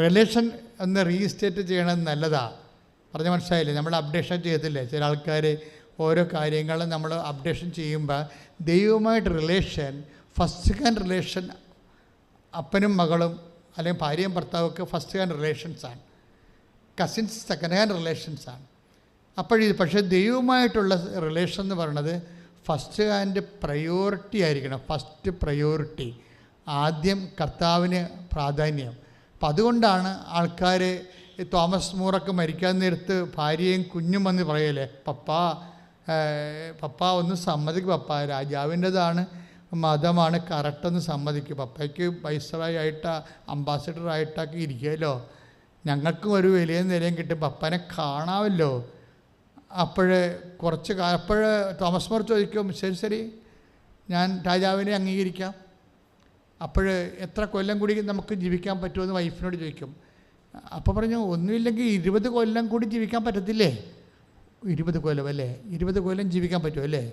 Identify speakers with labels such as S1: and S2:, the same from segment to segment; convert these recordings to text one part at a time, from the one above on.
S1: Relation ഒന്ന് restate ചെയ്യണത് നല്ലതാണ്. പറഞ്ഞ മനസ്സിലായില്ലേ? നമ്മൾ അപ്ഡേഷൻ ചെയ്തില്ലേ? ചില ആൾക്കാർ ഓരോ കാര്യങ്ങളും നമ്മൾ അപ്ഡേഷൻ ചെയ്യുമ്പോൾ ദൈവവുമായിട്ട് റിലേഷൻ, ഫസ്റ്റ് ഹാൻഡ് റിലേഷൻ, അപ്പനും മകളും അല്ലെങ്കിൽ ഭാര്യയും ഭർത്താവൊക്കെ ഫസ്റ്റ് ഹാൻഡ് റിലേഷൻസാണ്. കസിൻസ് സെക്കൻഡ് ഹാൻഡ് റിലേഷൻസാണ്. പക്ഷേ ദൈവവുമായിട്ടുള്ള റിലേഷൻ എന്ന് പറയുന്നത് ഫസ്റ്റ് ഹാൻഡ് പ്രയോറിറ്റി ആയിരിക്കണം. ഫസ്റ്റ് പ്രയോറിറ്റി, ആദ്യം കർത്താവിന് പ്രാധാന്യം. അപ്പം അതുകൊണ്ടാണ് ആൾക്കാർ തോമസ് മൂറൊക്കെ മരിക്കാൻ നേരത്ത് ഭാര്യയും കുഞ്ഞും വന്ന് പറയല്ലേ, പപ്പ ഒന്ന് സമ്മതിക്കും, പപ്പ രാജാവിൻ്റെതാണ്, മതമാണ്, കറക്റ്റൊന്ന് സമ്മതിക്കും, പപ്പയ്ക്ക് വൈസ്രോയായിട്ടാ അംബാസഡറായിട്ടൊക്കെ ഇരിക്കുമല്ലോ, ഞങ്ങൾക്കും ഒരു വലിയ നിലയും കിട്ടും, പപ്പനെ കാണാമല്ലോ. അപ്പോഴേ തോമസ് മൂർ ചോദിക്കും, ശരി ഞാൻ രാജാവിനെ അംഗീകരിക്കാം. എത്ര കൊല്ലം കൂടി നമുക്ക് ജീവിക്കാൻ പറ്റുമെന്ന് വൈഫിനോട് ചോദിക്കും. അപ്പോൾ പറഞ്ഞു, ഒന്നുമില്ലെങ്കിൽ 20 കൊല്ലം കൂടി ജീവിക്കാൻ പറ്റത്തില്ലേ? 20 കൊല്ലം അല്ലേ? 20 കൊല്ലം ജീവിക്കാൻ പറ്റുമല്ലേ?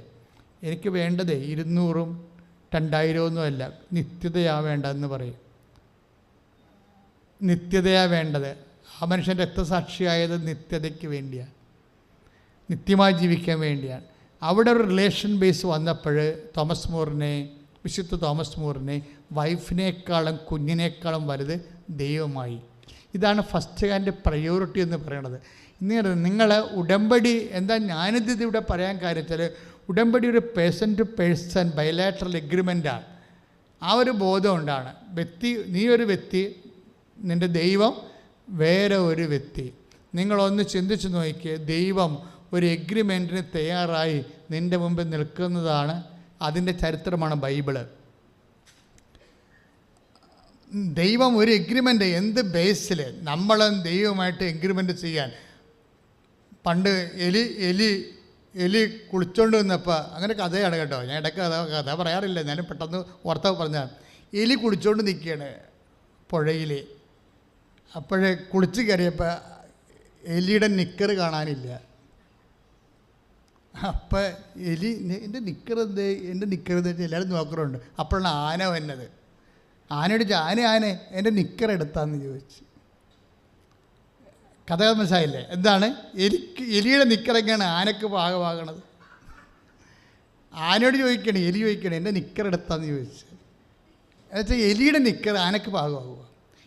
S1: എനിക്ക് വേണ്ടത് 200ഉം 2000 അല്ല, നിത്യതയാ വേണ്ടതെന്ന് പറയും. നിത്യതയാ വേണ്ടത്. ആ മനുഷ്യൻ രക്തസാക്ഷിയായത് നിത്യതയ്ക്ക് വേണ്ടിയാണ്, നിത്യമായി ജീവിക്കാൻ വേണ്ടിയാണ്. അവിടെ ഒരു റിലേഷൻ ബേസ് വന്നപ്പോൾ വിശുദ്ധ തോമസ് മൂറിനെ വൈഫിനേക്കാളും കുഞ്ഞിനേക്കാളും വലുത് ദൈവമായി. ഇതാണ് ഫസ്റ്റ് ഹാൻഡ് പ്രയോറിറ്റി എന്ന് പറയുന്നത്. നിങ്ങൾ ഉടമ്പടി എന്താ ഞാനിത് ഇവിടെ പറയാൻ കാര്യം വെച്ചാൽ, ഉടമ്പടി ഒരു പേഴ്സൺ ടു പേഴ്സൺ ബൈലാറ്ററൽ എഗ്രിമെൻ്റാണ്. ആ ഒരു ബോധം ഉണ്ടാണ്. നീ ഒരു വ്യക്തി, നിൻ്റെ ദൈവം വേറെ ഒരു വ്യക്തി. നിങ്ങളൊന്ന് ചിന്തിച്ച് നോക്കിയേ, ദൈവം ഒരു എഗ്രിമെൻറ്റിന് തയ്യാറായി നിൻ്റെ മുമ്പിൽ നിൽക്കുന്നതാണ്. അതിൻ്റെ ചരിത്രമാണ് ബൈബിള്. ദൈവം ഒരു എഗ്രിമെൻ്റ് എന്ത് ബേസിൽ നമ്മളും ദൈവമായിട്ട് എഗ്രിമെൻ്റ് ചെയ്യാൻ. പണ്ട് എലി കുളിച്ചോണ്ട് വന്നപ്പോൾ, അങ്ങനെ കഥയാണ് കേട്ടോ, ഞാൻ ഇടയ്ക്ക് കഥ പറയാറില്ല, ഞാൻ പെട്ടെന്ന് ഓർത്ത പറഞ്ഞാൽ, എലി കുളിച്ചോണ്ട് നിൽക്കുകയാണ് പുഴയിൽ. അപ്പോഴേ കുളിച്ച് കയറിയപ്പോൾ എലിയുടെ നിക്കറ് കാണാനില്ല. അപ്പം എൻ്റെ നിക്കറെന്ത് എല്ലാവരും നോക്കറുണ്ട്. അപ്പോഴാണ് ആന വന്നത്. ആനയോട് ആന എൻ്റെ നിക്കറെടുത്താന്ന് ചോദിച്ചു. കഥ മനസ്സിലായില്ലേ? എന്താണ്? എലിയുടെ നിക്കറൊക്കെയാണ് ആനക്ക് പാകമാകണത്. ആനയോട് ചോദിക്കണേ, എലി ചോദിക്കണേ, എൻ്റെ നിക്കറെടുത്താന്ന് ചോദിച്ചു. എന്നുവെച്ചാൽ എലിയുടെ നിക്കർ ആനക്ക് പാകമാകുക.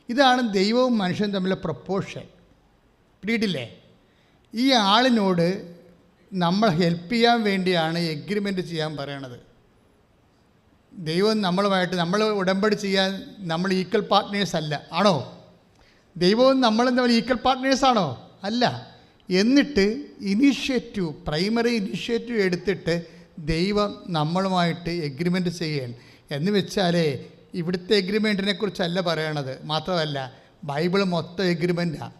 S1: ഇതാണ് ദൈവവും മനുഷ്യനും തമ്മിലുള്ള പ്രപ്പോർഷൻ. പിടിയിട്ടില്ലേ? ഈ ആളിനോട് നമ്മൾ ഹെൽപ്പ് ചെയ്യാൻ വേണ്ടിയാണ് എഗ്രിമെൻ്റ് ചെയ്യാൻ പറയണത്. ദൈവം നമ്മളുമായിട്ട് നമ്മൾ ഉടമ്പടി ചെയ്യാൻ നമ്മൾ ഈക്വൽ പാർട്ട്നേഴ്സ് അല്ല. ആണോ? ദൈവവും നമ്മളും തമ്മിൽ ഈക്വൽ പാർട്ട്നേഴ്സാണോ? അല്ല. എന്നിട്ട് പ്രൈമറി ഇനിഷ്യേറ്റീവ് എടുത്തിട്ട് ദൈവം നമ്മളുമായിട്ട് എഗ്രിമെൻ്റ് ചെയ്യണം. എന്ന് വെച്ചാലേ ഇവിടുത്തെ എഗ്രിമെൻറ്റിനെ കുറിച്ചല്ല പറയണത്. മാത്രമല്ല ബൈബിൾ മൊത്തം എഗ്രിമെൻറ്റാണ്.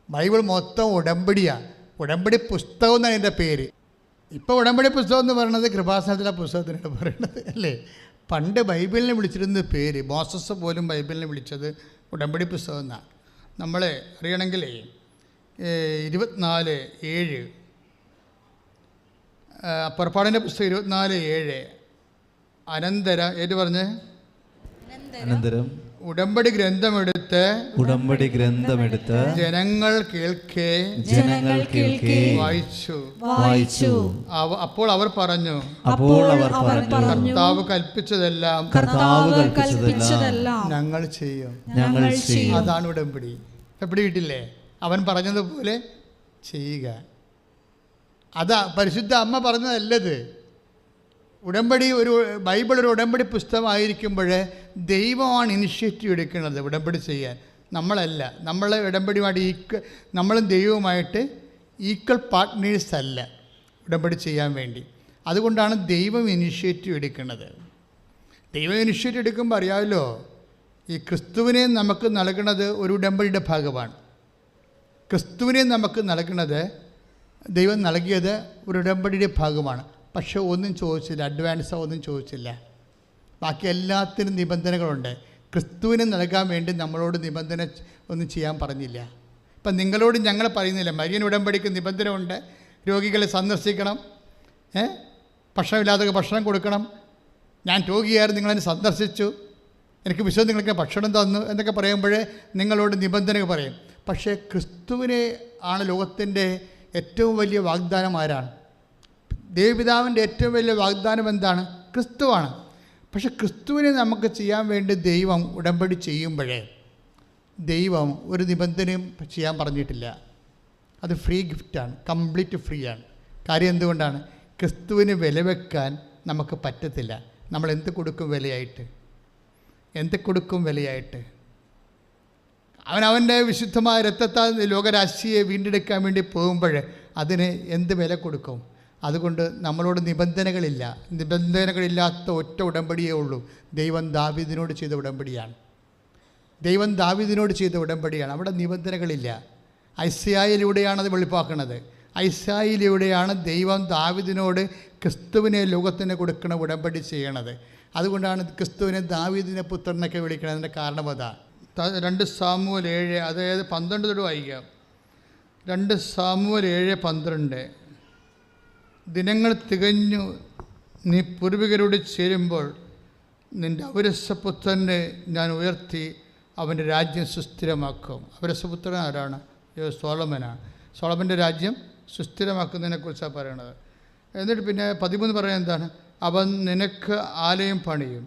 S1: ബൈബിൾ മൊത്തം ഉടമ്പടിയാണ്. ഉടമ്പടി പുസ്തകം എന്നാണ് എൻ്റെ പേര്. ഇപ്പോൾ ഉടമ്പടി പുസ്തകം എന്ന് പറയുന്നത് കൃപാസനത്തിലെ പുസ്തകത്തിനാണ് പറയുന്നത്, അല്ലേ? പണ്ട് ബൈബിളിനെ വിളിച്ചിരുന്ന പേര്, മോസസ് പോലും ബൈബിളിനെ വിളിച്ചത് ഉടമ്പടി പുസ്തകം എന്നാണ്. നമ്മൾ അറിയണമെങ്കിൽ 24:7 പുറപ്പാടിൻ്റെ പുസ്തകം 24:7 അനന്തരം ഉടമ്പടി ഗ്രന്ഥമെടുത്ത് ജനങ്ങൾ കേൾക്കെ വായിച്ചു. അപ്പോൾ അവർ പറഞ്ഞു, കർത്താവ് കൽപ്പിച്ചതെല്ലാം ഞങ്ങൾ ചെയ്യും. അതാണ് ഉടമ്പടി. എപ്പടി കിട്ടില്ലേ? അവൻ പറഞ്ഞതുപോലെ ചെയ്യുക. അതാ പരിശുദ്ധ അമ്മ പറഞ്ഞതല്ലത്. ബൈബിൾ ഒരു ഉടമ്പടി പുസ്തകമായിരിക്കുമ്പോൾ ദൈവമാണ് ഇനിഷ്യേറ്റീവ് എടുക്കുന്നത് ഉടമ്പടി ചെയ്യാൻ, നമ്മളല്ല. നമ്മൾ ഉടമ്പടിയുമായിട്ട് നമ്മളും ദൈവവുമായിട്ട് ഈക്വൽ പാർട്ട്നേഴ്സ് അല്ല ഉടമ്പടി ചെയ്യാൻ വേണ്ടി. അതുകൊണ്ടാണ് ദൈവം ഇനിഷ്യേറ്റീവ് എടുക്കുന്നത്. ദൈവം ഇനിഷ്യേറ്റീവ് എടുക്കുമ്പോൾ അറിയാമല്ലോ, ഈ ക്രിസ്തുവിനെ നമുക്ക് നൽകുന്നത് ഒരു ഉടമ്പടിയുടെ ഭാഗമാണ്. ക്രിസ്തുവിനെ നമുക്ക് നൽകുന്നത് ദൈവം നൽകിയത് ഒരു ഉടമ്പടിയുടെ ഭാഗമാണ്. പക്ഷെ ഒന്നും ചോദിച്ചില്ല, അഡ്വാൻസോ ഒന്നും ചോദിച്ചില്ല. ബാക്കി എല്ലാത്തിനും നിബന്ധനകളുണ്ട്. ക്രിസ്തുവിനെ നൽകാൻ വേണ്ടി നമ്മളോട് നിബന്ധന ഒന്നും ചെയ്യാൻ പറഞ്ഞില്ല. ഇപ്പം നിങ്ങളോട് ഞങ്ങൾ പറയുന്നില്ല, മരിയൻ ഉടമ്പടിക്ക് നിബന്ധന ഉണ്ട്. രോഗികളെ സന്ദർശിക്കണം, ഭക്ഷണമില്ലാതെ ഭക്ഷണം കൊടുക്കണം. ഞാൻ രോഗിയായിരുന്നു, നിങ്ങളെന്നെ സന്ദർശിച്ചു, എനിക്ക് വിശ്വം നിങ്ങൾക്ക് ഭക്ഷണം തന്നു എന്നൊക്കെ പറയുമ്പോൾ നിങ്ങളോട് നിബന്ധന പറയും. പക്ഷേ ക്രിസ്തുവിനെ ആണ് ലോകത്തിൻ്റെ ഏറ്റവും വലിയ വാഗ്ദാനം. ആരാണ്? ദൈവപിതാവിൻ്റെ ഏറ്റവും വലിയ വാഗ്ദാനം എന്താണ്? ക്രിസ്തുവാണ്. പക്ഷെ ക്രിസ്തുവിനെ നമുക്ക് ചെയ്യാൻ വേണ്ടി ദൈവം ഉടമ്പടി ചെയ്യുമ്പോഴേ ദൈവം ഒരു നിബന്ധനയും ചെയ്യാൻ പറഞ്ഞിട്ടില്ല. അത് ഫ്രീ ഗിഫ്റ്റാണ്, കംപ്ലീറ്റ് ഫ്രീ ആണ്. കാര്യം എന്തുകൊണ്ടാണ്? ക്രിസ്തുവിന് വില വെക്കാൻ നമുക്ക് പറ്റത്തില്ല. നമ്മൾ എന്ത് കൊടുക്കും വിലയായിട്ട്? എന്ത് കൊടുക്കും വിലയായിട്ട്? അവൻ്റെ വിശുദ്ധമായ രക്തത്താൽ ലോകരാശിയെ വീണ്ടെടുക്കാൻ വേണ്ടി പോകുമ്പോൾ അതിന് എന്ത് വില കൊടുക്കും? അതുകൊണ്ട് നമ്മളോട് നിബന്ധനകളില്ല. നിബന്ധനകളില്ലാത്ത ഒറ്റ ഉടമ്പടിയേ ഉള്ളൂ. ദൈവം ദാവീദിനോട് ചെയ്ത ഉടമ്പടിയാണ്. ദൈവം ദാവീദിനോട് ചെയ്ത ഉടമ്പടിയാണ്. അവിടെ നിബന്ധനകളില്ല. ഐസായിലൂടെയാണ് അത് വെളിപ്പാക്കുന്നത്. ഐസായിലൂടെയാണ് ദൈവം ദാവീദിനോട് ക്രിസ്തുവിനെ ലോകത്തിന് കൊടുക്കുന്ന ഉടമ്പടി ചെയ്യണത്. അതുകൊണ്ടാണ് ക്രിസ്തുവിനെ ദാവീദിനെ പുത്രനൊക്കെ വിളിക്കുന്നത്. അതിൻ്റെ കാരണം അതാ. 2 സാമുവേൽ 7, അതായത് 12 തൊട്ട് വായിക്കാം. 2 സാമുവേൽ 7:12. ദിനങ്ങൾ തികഞ്ഞു നീ പൂർവികരോട് ചേരുമ്പോൾ നിൻ്റെ ഔരസപുത്രനെ ഞാൻ ഉയർത്തി അവൻ്റെ രാജ്യം സുസ്ഥിരമാക്കും. ഔരസപുത്രൻ ആരാണ്? സോളമനാണ്. സോളമൻ്റെ രാജ്യം സുസ്ഥിരമാക്കുന്നതിനെക്കുറിച്ചാണ് പറയണത്. എന്നിട്ട് പിന്നെ 13 പറയുന്നത് എന്താണ്? അവൻ നിനക്ക് ആലയം പണിയും,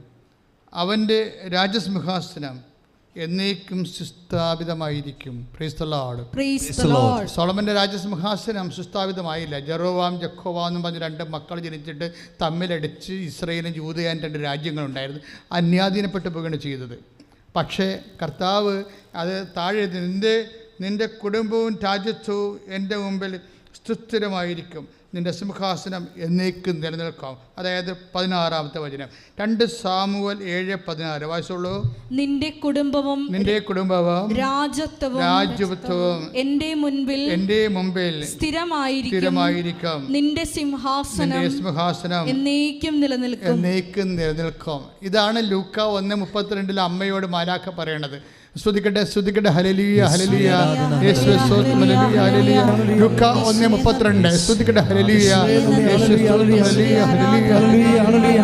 S1: അവൻ്റെ രാജസിംഹാസനം എന്നേക്കും സുസ്ഥാപിതമായിരിക്കും. Praise the Lord. സോളമൻ്റെ രാജസിംഹാസനം സുസ്ഥാപിതമായില്ല. ജെറോവാം ജക്കോവാം എന്നും പറഞ്ഞ് 2 മക്കൾ ജനിച്ചിട്ട് തമ്മിലടിച്ച് ഇസ്രായേലും യൂദയാൻ 2 രാജ്യങ്ങളുണ്ടായിരുന്നു. അന്യാധീനപ്പെട്ടു പോവുകയാണ് ചെയ്തത്. പക്ഷേ കർത്താവ് അത് താഴെ നിൻ്റെ കുടുംബവും രാജ്യത്വവും എൻ്റെ മുമ്പിൽ സുസ്ഥിരമായിരിക്കും, നിൻ്റെ സിംഹാസനം എന്നേക്കും നിലനിൽക്കാം. അതായത് 16-ാമത്തെ വചനം. 2 സാമുവേൽ 7:16 വായിച്ചോളൂ. നിന്റെ കുടുംബവും രാജ്യത്വവും എൻ്റെ മുമ്പിൽ സ്ഥിരമായിരിക്കും, നിന്റെ സിംഹാസനം എന്നേക്കും നിലനിൽക്കും. ഇതാണ് ലൂക്ക 1:32 അമ്മയോട് മാലാഖ പറയണത്. സ്തുതിക്കട്ടെ ഹല്ലേലൂയ ഹല്ലേലൂയ യേശുവേ സ്തോത്രം ഹല്ലേലൂയ ഹല്ലേലൂയ. ലൂക്ക 1:32 സ്തുതിക്കട്ടെ ഹല്ലേലൂയ യേശുവേ സ്തോത്രം ഹല്ലേലൂയ ഹല്ലേലൂയ.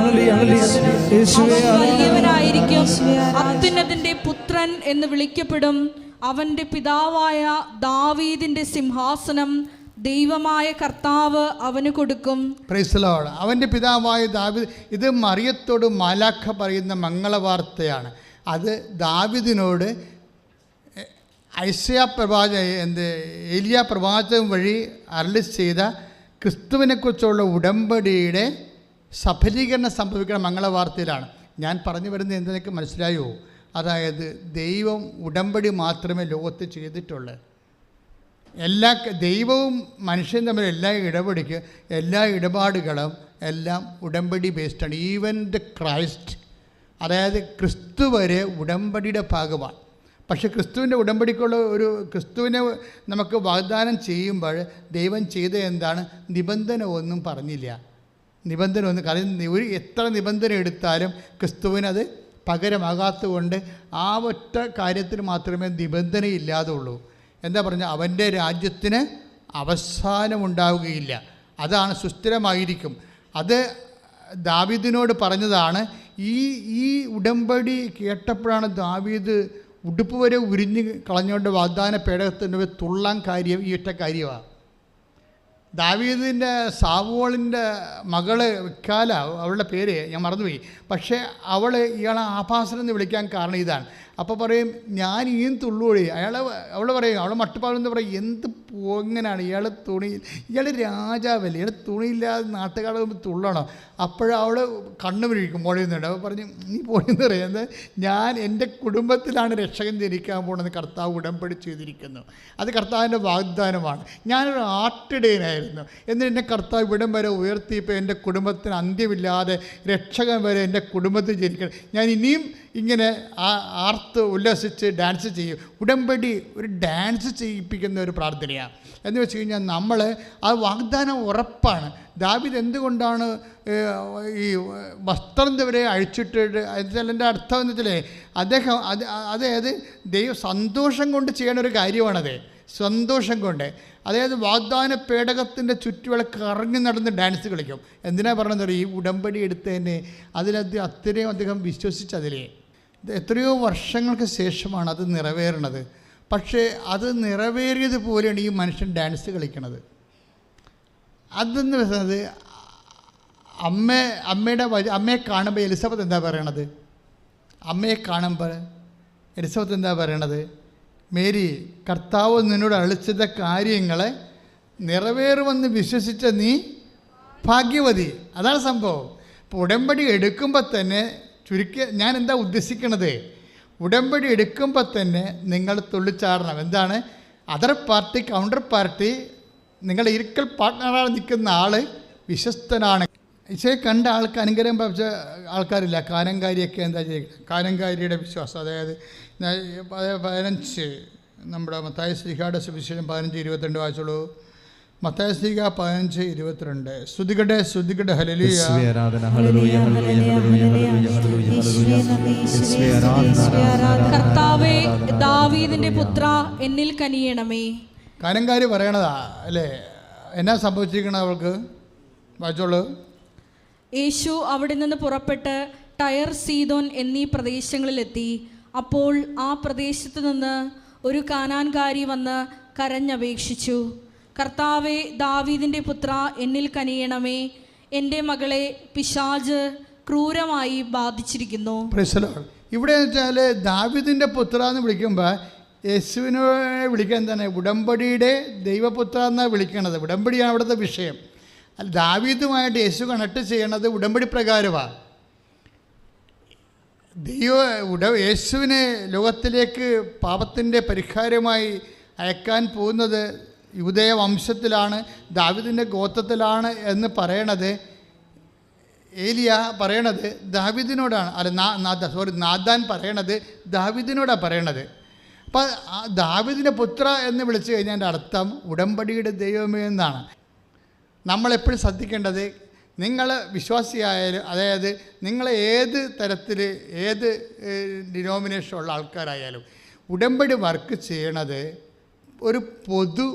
S1: അത്യുന്നതന്റെ പുത്രൻ എന്ന് വിളിക്കപ്പെടും. അവന്റെ പിതാവായ ദാവീദിന്റെ സിംഹാസനം ദൈവമായ കർത്താവ് അവന് കൊടുക്കും. Price the Lord. അവന്റെ പിതാവായ ദാവീദ്. ഇത് മറിയത്തോട് മാലാഖ പറയുന്ന മംഗളവാർത്തയാണ്. അത് ദാവീദിനോട് ഏലിയ പ്രവാചകൻ വഴി അരുളി ചെയ്ത ക്രിസ്തുവിനെക്കുറിച്ചുള്ള ഉടമ്പടിയുടെ സഫലീകരണം സംഭവിക്കുന്ന മംഗളവാർത്തയിലാണ്. ഞാൻ പറഞ്ഞു വരുന്നത് എന്തെന്നൊക്കെ മനസ്സിലായോ? അതായത് ദൈവം ഉടമ്പടി മാത്രമേ ലോകത്ത് ചെയ്തിട്ടുള്ളൂ. ദൈവവും മനുഷ്യനും തമ്മിൽ എല്ലാ ഇടപാടുകളും എല്ലാം ഉടമ്പടി ബേസ്ഡാണ്. ഈവൻ ദ ക്രൈസ്റ്റ്, അതായത് ക്രിസ്തു വരെ ഉടമ്പടിയുടെ ഭാഗമാണ്. പക്ഷേ ക്രിസ്തുവിൻ്റെ ഉടമ്പടിക്കുള്ള ക്രിസ്തുവിനെ നമുക്ക് വാഗ്ദാനം ചെയ്യുമ്പോൾ ദൈവം ചെയ്ത എന്താണ്? നിബന്ധന ഒന്നും പറഞ്ഞില്ല. കാരണം എത്ര നിബന്ധന എടുത്താലും ക്രിസ്തുവിനത് പകരമാകാത്തതുകൊണ്ട് ആ ഒറ്റ കാര്യത്തിന് മാത്രമേ നിബന്ധനയില്ലാതുള്ളൂ. എന്താ പറഞ്ഞാൽ അവൻ്റെ രാജ്യത്തിന് അവസാനമുണ്ടാവുകയില്ല, അതാണ് സുസ്ഥിരമായിരിക്കും. അത് ദാവീദിനോട് പറഞ്ഞതാണ്. ഈ ഉടമ്പടി കേട്ടപ്പോഴാണ് ദാവീദ് ഉടുപ്പ് വരെ ഉരിഞ്ഞ് കളഞ്ഞുകൊണ്ട് വാഗ്ദാന പേടകത്തിൻ്റെ തുള്ളാൻ കാര്യം ഈ ഒറ്റ കാര്യമാണ്. ദാവീദിൻ്റെ സാവോളിൻ്റെ മകള് വിക്കാല, അവളുടെ പേര് ഞാൻ മറന്നുപോയി. പക്ഷേ ഇയാളെ ആഭാസനം എന്ന് വിളിക്കാൻ കാരണം ഇതാണ്. അപ്പോൾ പറയും ഞാൻ ഇനിയും തുള്ളുവഴി. അവൾ പറയും, അവളെ മട്ടുപ്പാടെന്ന് പറയും, എന്ത് പോങ്ങനാണ് ഇയാൾ ഇയാൾ രാജാവല്ലേ, ഇയാൾ തുണിയില്ലാതെ നാട്ടുകാരുടെ മുമ്പ് തുള്ളണം. അപ്പോഴവൾ കണ്ണു വിഴിക്കും പൊഴിയുന്നുണ്ട്. അപ്പോൾ പറഞ്ഞു നീ പൊഴിയെന്ന് പറയുന്നത് ഞാൻ എൻ്റെ കുടുംബത്തിലാണ് രക്ഷകൻ ജനിക്കാൻ പോകുന്നത് കർത്താവ് ഉടമ്പടി ചെയ്തിരിക്കുന്നു. അത് കർത്താവിൻ്റെ വാഗ്ദാനമാണ്. ഞാനൊരു ആട്ടിടയനായിരുന്നു, എന്നിട്ട് എന്നെ കർത്താവ് ഇവിടം വരെ ഉയർത്തിയപ്പോൾ എൻ്റെ കുടുംബത്തിന് അന്ത്യമില്ലാതെ രക്ഷകൻ വരെ എൻ്റെ കുടുംബത്തിൽ ജനിക്കണം. ഞാൻ ഇനിയും ഇങ്ങനെ ആർത്ത് ഉല്ലസിച്ച് ഡാൻസ് ചെയ്യും. ഉടമ്പടി ഒരു ഡാൻസ് ചെയ്യിപ്പിക്കുന്ന ഒരു പ്രാർത്ഥനയാണ്. എന്ന് വെച്ച് കഴിഞ്ഞാൽ നമ്മൾ ആ വാഗ്ദാനം ഉറപ്പാണ്. ദാവീദ് എന്തുകൊണ്ടാണ് ഈ വസ്ത്രം വരെ അഴിച്ചിട്ടിട്ട്, അതിൻ്റെ അർത്ഥം എന്ന് വെച്ചാൽ അദ്ദേഹം അതായത് ദൈവം സന്തോഷം കൊണ്ട് ചെയ്യണ ഒരു കാര്യമാണത്. സന്തോഷം കൊണ്ട്, അതായത് വാഗ്ദാന പേടകത്തിൻ്റെ ചുറ്റുവിള കറങ്ങി നടന്ന് ഡാൻസ് കളിക്കും. എന്തിനാ പറഞ്ഞത്? ഈ ഉടമ്പടി എടുത്തതിനെ അത്രയും അദ്ദേഹം വിശ്വസിച്ചതിലേ. എത്രയോ വർഷങ്ങൾക്ക് ശേഷമാണ് അത് നിറവേറുന്നത്. പക്ഷേ അത് നിറവേറിയതുപോലെയാണ് ഈ മനുഷ്യൻ ഡാൻസ് കളിക്കണത്. അതെന്ന് പറയുന്നത് അമ്മയെ കാണുമ്പോൾ എലിസബത്ത് എന്താ പറയണത്? അമ്മയെ കാണുമ്പോൾ എലിസബത്ത് എന്താ പറയണത്? മേരി, കർത്താവ് നിന്നോട് അളിച്ചത കാര്യങ്ങളെ നിറവേറുമെന്ന് വിശ്വസിച്ച നീ ഭാഗ്യവതി. അതാണ് സംഭവം. അപ്പോൾ ഉടമ്പടി എടുക്കുമ്പോൾ തന്നെ ഞാൻ എന്താ ഉദ്ദേശിക്കണത്? ഉടമ്പടി എടുക്കുമ്പോൾ തന്നെ നിങ്ങൾ തുള്ളിച്ചാടണം. എന്താണ്? അതർ പാർട്ടി, കൗണ്ടർ പാർട്ടി, നിങ്ങളുടെ ഇരിക്കൽ പാർട്ട്ണറാണ് നിൽക്കുന്ന ആൾ വിശ്വസ്തനാണ്. ഈശോയെ കണ്ട ആൾക്ക് അനുഗ്രഹം പ്രാപിച്ച ആൾക്കാരില്ല. കാനങ്കാരിയൊക്കെ എന്താ ചെയ്യുക? കാനങ്കാരിയുടെ വിശ്വാസം, അതായത് 15 നമ്മുടെ മത്തായി ശ്ലീഹായുടെ സുവിശേഷം 15:22 വായിച്ചോളൂ. മത്തായി ശ്ലീഹ 15:22. സ്തുതികട്ടെ ഹല്ലേലൂയ.
S2: കർത്താവേ, ദാവീദിന്റെ പുത്ര, എന്നിൽ കനിയണമേ.
S1: കാനങ്കാരി പറയണതാ അല്ലേ? എന്നാ സംഭവിച്ചിരിക്കണത് അവൾക്ക്? വായിച്ചോളൂ.
S2: യേശു അവിടെ നിന്ന് പുറപ്പെട്ട് ടയർ, സീദോൻ എന്നീ പ്രദേശങ്ങളിലെത്തി. അപ്പോൾ ആ പ്രദേശത്തു നിന്ന് ഒരു കാനാൻകാരി വന്ന് കരഞ്ഞപേക്ഷിച്ചു, കർത്താവേ, ദാവീദിന്റെ പുത്ര, എന്നിൽ കനിയണമേ. എൻ്റെ മകളെ പിശാച് ക്രൂരമായി ബാധിച്ചിരിക്കുന്നു.
S1: ഇവിടെ വെച്ചാൽ ദാവീദിന്റെ പുത്ര എന്ന് വിളിക്കുമ്പോൾ യേശുവിനെ വിളിക്കാൻ തന്നെ ഉടമ്പടിയുടെ ദൈവപുത്ര എന്നാണ് വിളിക്കണത്. ഉടമ്പടിയാണ് അവിടുത്തെ വിഷയം. അല്ല, ദാവീദുമായിട്ട് യേശു കണക്ട് ചെയ്യണത് ഉടമ്പടി പ്രകാരമാണ്. യേശുവിനെ ലോകത്തിലേക്ക് പാപത്തിൻ്റെ പരിഹാരമായി അയക്കാൻ പോകുന്നത് യൂദയ വംശത്തിലാണ്, ദാവീദിൻ്റെ ഗോത്രത്തിലാണ് എന്ന് പറയണത് ഏലിയ പറയണത് ദാവീദിനോടാണ്. നാഥാൻ പറയണത് ദാവീദിനോടാണ് പറയണത്. അപ്പം ആ ദാവീദിൻ്റെ പുത്ര എന്ന് വിളിച്ചു കഴിഞ്ഞാൽ എൻ്റെ അർത്ഥം ഉടമ്പടിയുടെ ദൈവമേ എന്നാണ്. നമ്മളെപ്പോഴും ശ്രദ്ധിക്കേണ്ടത്, നിങ്ങൾ വിശ്വാസിയായാലും, അതായത് നിങ്ങൾ ഏത് തരത്തിൽ ഏത് ഡിനോമിനേഷനുള്ള ആൾക്കാരായാലും ഉടമ്പടി വർക്ക് ചെയ്യണത് ഒരു പൊതു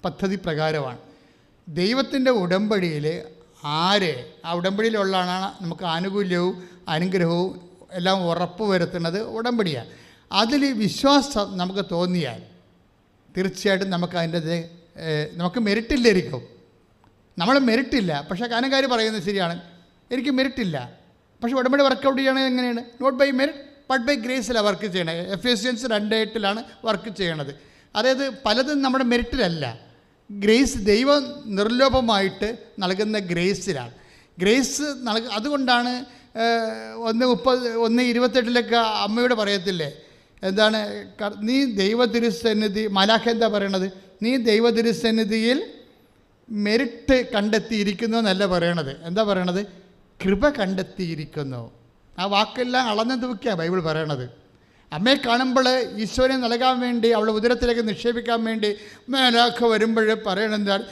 S1: പദ്ധതി പ്രകാരമാണ്. ദൈവത്തിൻ്റെ ഉടമ്പടിയിൽ ആ ഉടമ്പടിയിലുള്ളതാണ് നമുക്ക് ആനുകൂല്യവും അനുഗ്രഹവും എല്ലാം ഉറപ്പ് വരുത്തുന്നത് ഉടമ്പടിയാണ്. അതിൽ വിശ്വാസം നമുക്ക് തോന്നിയാൽ തീർച്ചയായിട്ടും നമുക്ക് മെറിറ്റില്ലായിരിക്കും. നമ്മൾ മെറിറ്റില്ല, പക്ഷേ കാനങ്കാരി പറയുന്നത് ശരിയാണ്, എനിക്ക് മെറിറ്റില്ല. പക്ഷേ ഉടമ്പടി വർക്കൗട്ട് ചെയ്യണത് എങ്ങനെയാണ്? Not by merit but by ഗ്രേസിലാണ് വർക്ക് ചെയ്യണത്. Ephesians 2:8 വർക്ക് ചെയ്യണത്. അതായത് പലതും നമ്മുടെ മെറിറ്റിലല്ല, ഗ്രേസ് ദൈവം നിർലോഭമായിട്ട് നൽകുന്ന ഗ്രേസിലാണ്. ഗ്രേസ് അതുകൊണ്ടാണ് 1:28 അമ്മയോട് പറയത്തില്ലേ, എന്താണ്? നീ ദൈവതിരുസന്നിധി, മാലാഖ എന്താ പറയണത്? നീ ദൈവതിരുസന്നിധിയിൽ മെറിറ്റ് കണ്ടെത്തിയിരിക്കുന്നു എന്നല്ല പറയണത്. എന്താ പറയണത്? കൃപ കണ്ടെത്തിയിരിക്കുന്നു. ആ വാക്കെല്ലാം അളന്നു തൂക്കിയാണ് ബൈബിൾ പറയണത്. അമ്മയെ കാണുമ്പോൾ ഈശോനെ നൽകാൻ വേണ്ടി, അവളുടെ ഉദരത്തിലേക്ക് നിക്ഷേപിക്കാൻ വേണ്ടി മാലാഖ വരുമ്പോൾ പറയണെന്താണ്?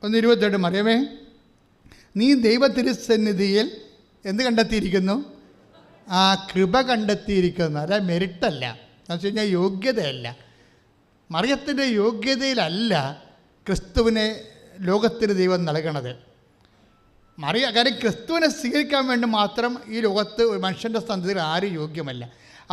S1: 1:28 മറിയമേ, നീ ദൈവതിരുസന്നിധിയിൽ എന്ത് കണ്ടെത്തിയിരിക്കുന്നു? ആ കൃപ കണ്ടെത്തിയിരിക്കുന്നു. അല്ല, മെറിറ്റല്ല, എന്ന് വെച്ച് കഴിഞ്ഞാൽ യോഗ്യതയല്ല. മറിയത്തിൻ്റെ യോഗ്യതയിലല്ല ക്രിസ്തുവിനെ ലോകത്തിന് ദൈവം നൽകണത്. കാര്യം ക്രിസ്തുവിനെ സ്വീകരിക്കാൻ വേണ്ടി മാത്രം ഈ ലോകത്ത് ഒരു മനുഷ്യൻ്റെ സന്തതിയിൽ ആരും യോഗ്യമല്ല.